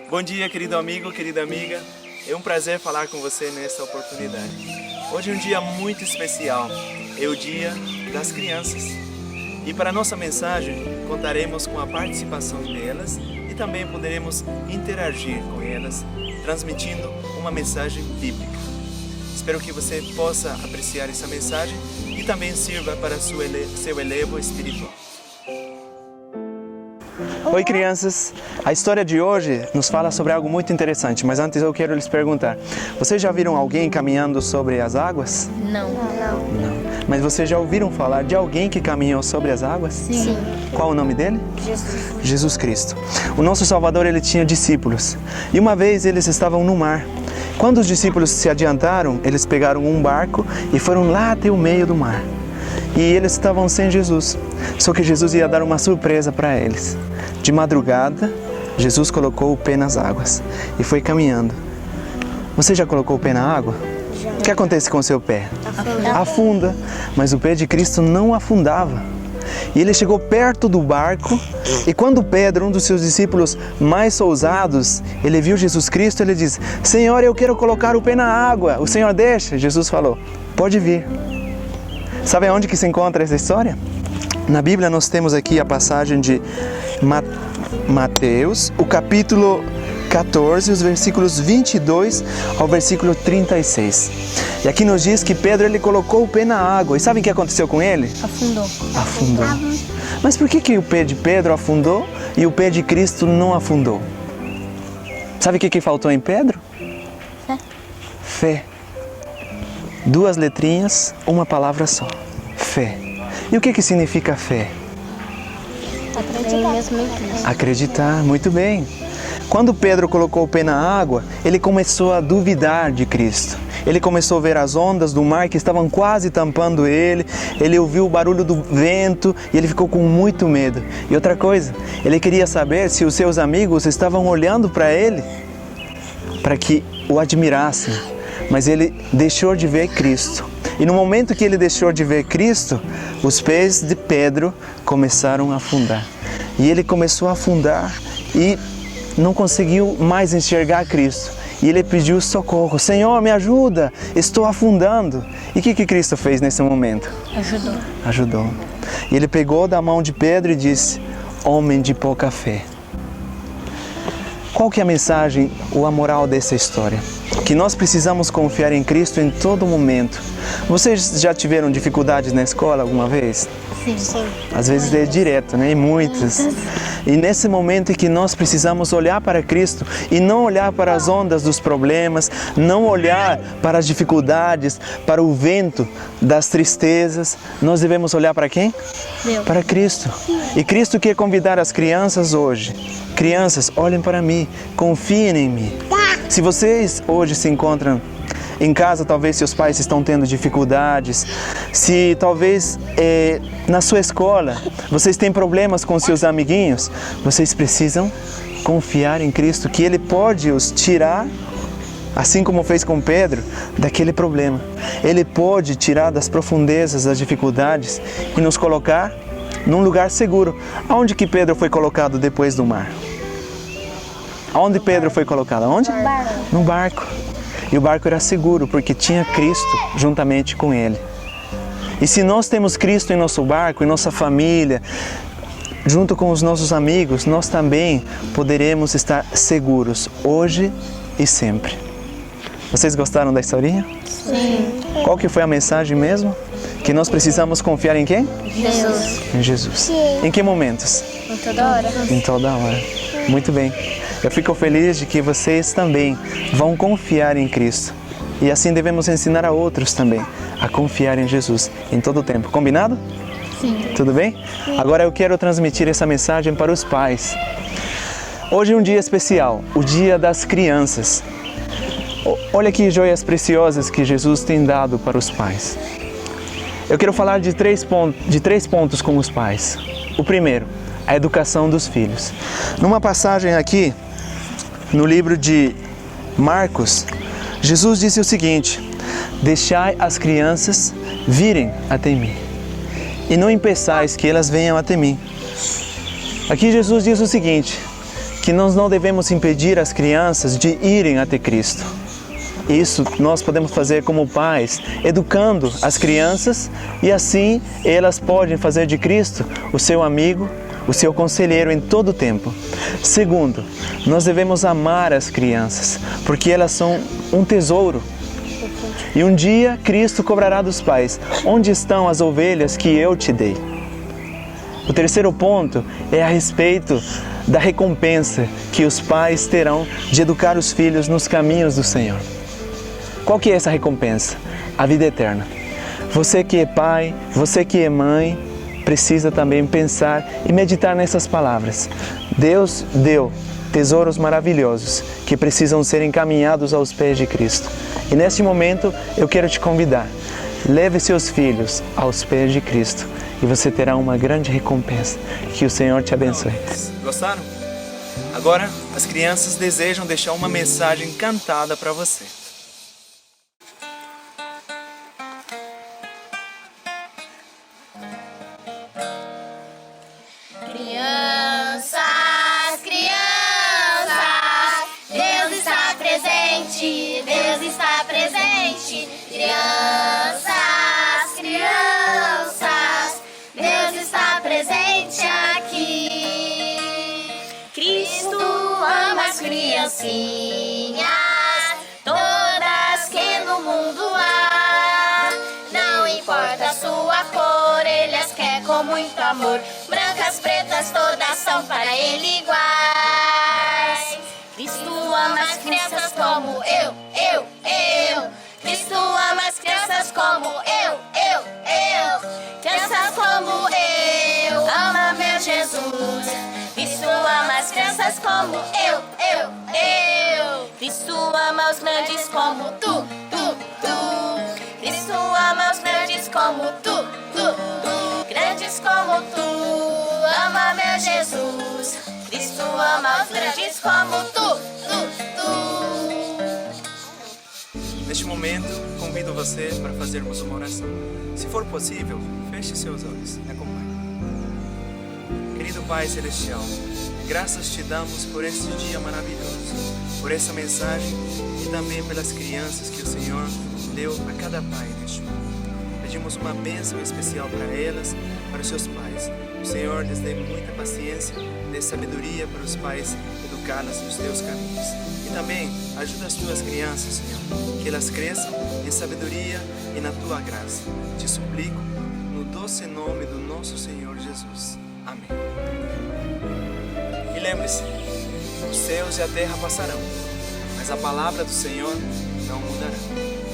Bom dia, querido amigo, querida amiga. É um prazer falar com você nesta oportunidade. Hoje é um dia muito especial. É o Dia das Crianças. E para a nossa mensagem, contaremos com a participação delas e também poderemos interagir com elas, transmitindo uma mensagem bíblica. Espero que você possa apreciar essa mensagem e também sirva para seu elevo espiritual. Oi, crianças! A história de hoje nos fala sobre algo muito interessante, mas antes eu quero lhes perguntar: vocês já viram alguém caminhando sobre as águas? Não. Mas vocês já ouviram falar de alguém que caminhou sobre as águas? Sim. Qual o nome dele? Jesus. Jesus Cristo. O nosso Salvador, ele tinha discípulos. E uma vez eles estavam no mar. Quando os discípulos se adiantaram, eles pegaram um barco e foram lá até o meio do mar. E eles estavam sem Jesus. Só que Jesus ia dar uma surpresa para eles. De madrugada, Jesus colocou o pé nas águas e foi caminhando. Você já colocou o pé na água? Já. O que acontece com o seu pé? Afunda. Mas o pé de Cristo não afundava. E ele chegou perto do barco e quando Pedro, um dos seus discípulos mais ousados, ele viu Jesus Cristo, ele disse: Senhor, eu quero colocar o pé na água. O Senhor deixa? Jesus falou: pode vir. Sabe onde que se encontra essa história? Na Bíblia nós temos aqui a passagem de Mateus, o capítulo 14, os versículos 22 ao versículo 36. E aqui nos diz que Pedro, ele colocou o pé na água. E sabe o que aconteceu com ele? Afundou. Mas por que o pé de Pedro afundou e o pé de Cristo não afundou? Sabe o que faltou em Pedro? Fé. Duas letrinhas, uma palavra só. Fé. E o que significa fé? Acreditar, muito bem. Quando Pedro colocou o pé na água, ele começou a duvidar de Cristo. Ele começou a ver as ondas do mar que estavam quase tampando ele. Ele ouviu o barulho do vento e ele ficou com muito medo. E outra coisa, ele queria saber se os seus amigos estavam olhando para ele, para que o admirassem. Mas ele deixou de ver Cristo. E no momento que ele deixou de ver Cristo, os pés de Pedro começaram a afundar. E ele começou a afundar e não conseguiu mais enxergar Cristo. E ele pediu socorro: Senhor, me ajuda, estou afundando. E o que Cristo fez nesse momento? Ajudou. E ele pegou da mão de Pedro e disse: homem de pouca fé. Qual que é a mensagem ou a moral dessa história? Que nós precisamos confiar em Cristo em todo momento. Vocês já tiveram dificuldades na escola alguma vez? Sim. Às vezes é direto, né? E muitas. E nesse momento em que nós precisamos olhar para Cristo e não olhar para as ondas dos problemas, não olhar para as dificuldades, para o vento das tristezas, nós devemos olhar para quem? Deus. Para Cristo. E Cristo quer convidar as crianças hoje. Crianças, olhem para mim, confiem em mim. Se vocês hoje se encontram em casa, talvez seus pais estão tendo dificuldades, se talvez na sua escola vocês têm problemas com seus amiguinhos, vocês precisam confiar em Cristo, que Ele pode os tirar, assim como fez com Pedro, daquele problema. Ele pode tirar das profundezas das dificuldades e nos colocar num lugar seguro. Aonde que Pedro foi colocado depois do mar? Aonde Pedro foi colocado? Aonde? No barco. E o barco era seguro porque tinha Cristo juntamente com ele. E se nós temos Cristo em nosso barco, em nossa família, junto com os nossos amigos, nós também poderemos estar seguros hoje e sempre. Vocês gostaram da historinha? Sim. Qual que foi a mensagem mesmo? Que nós precisamos confiar em quem? Jesus. Em Jesus. Em que momentos? Em toda hora. Em toda hora. Muito bem. Eu fico feliz de que vocês também vão confiar em Cristo. E assim devemos ensinar a outros também a confiar em Jesus em todo o tempo. Combinado? Sim. Tudo bem? Agora eu quero transmitir essa mensagem para os pais. Hoje é um dia especial, o Dia das Crianças. Olha que joias preciosas que Jesus tem dado para os pais. Eu quero falar de três pontos com os pais. O primeiro, a educação dos filhos. Numa passagem aqui, no livro de Marcos, Jesus disse o seguinte: deixai as crianças virem até mim, e não impeçais que elas venham até mim. Aqui Jesus diz o seguinte, que nós não devemos impedir as crianças de irem até Cristo. Isso nós podemos fazer como pais, educando as crianças e assim elas podem fazer de Cristo o seu amigo, o seu conselheiro em todo o tempo. Segundo, nós devemos amar as crianças, porque elas são um tesouro. E um dia Cristo cobrará dos pais: onde estão as ovelhas que eu te dei? O terceiro ponto é a respeito da recompensa que os pais terão de educar os filhos nos caminhos do Senhor. Qual que é essa recompensa? A vida eterna. Você que é pai, você que é mãe, precisa também pensar e meditar nessas palavras. Deus deu tesouros maravilhosos que precisam ser encaminhados aos pés de Cristo. E neste momento eu quero te convidar. Leve seus filhos aos pés de Cristo e você terá uma grande recompensa. Que o Senhor te abençoe. Gostaram? Agora as crianças desejam deixar uma mensagem cantada para você. Crianças, crianças, Deus está presente, Deus está presente. Crianças, crianças, Deus está presente aqui. Cristo ama as criancinhas, todas que no mundo há. Não importa a sua cor, Ele as quer com muito amor. Brancas, pretas, todas são para Ele iguais. Cristo ama as crianças como eu. Cristo ama as crianças como eu. Crianças como eu. Ama meu Jesus. Cristo ama as crianças como eu. Cristo ama os grandes como tu. Cristo ama os grandes como tu. Grandes como tu. Ama meu Jesus. Cristo ama os grandes como tu. Neste momento, convido você para fazermos uma oração. Se for possível, feche seus olhos. Me acompanhe. Querido Pai Celestial, graças te damos por esse dia maravilhoso, por essa mensagem e também pelas crianças que o Senhor deu a cada pai neste mundo. Pedimos uma bênção especial para elas, para os seus pais. O Senhor lhes dê muita paciência, dê sabedoria para os pais educá-las nos teus caminhos. E também ajuda as tuas crianças, Senhor, que elas cresçam em sabedoria e na tua graça. Te suplico no doce nome do nosso Senhor Jesus. Amém. E lembre-se, os céus e a terra passarão, mas a palavra do Senhor não mudará.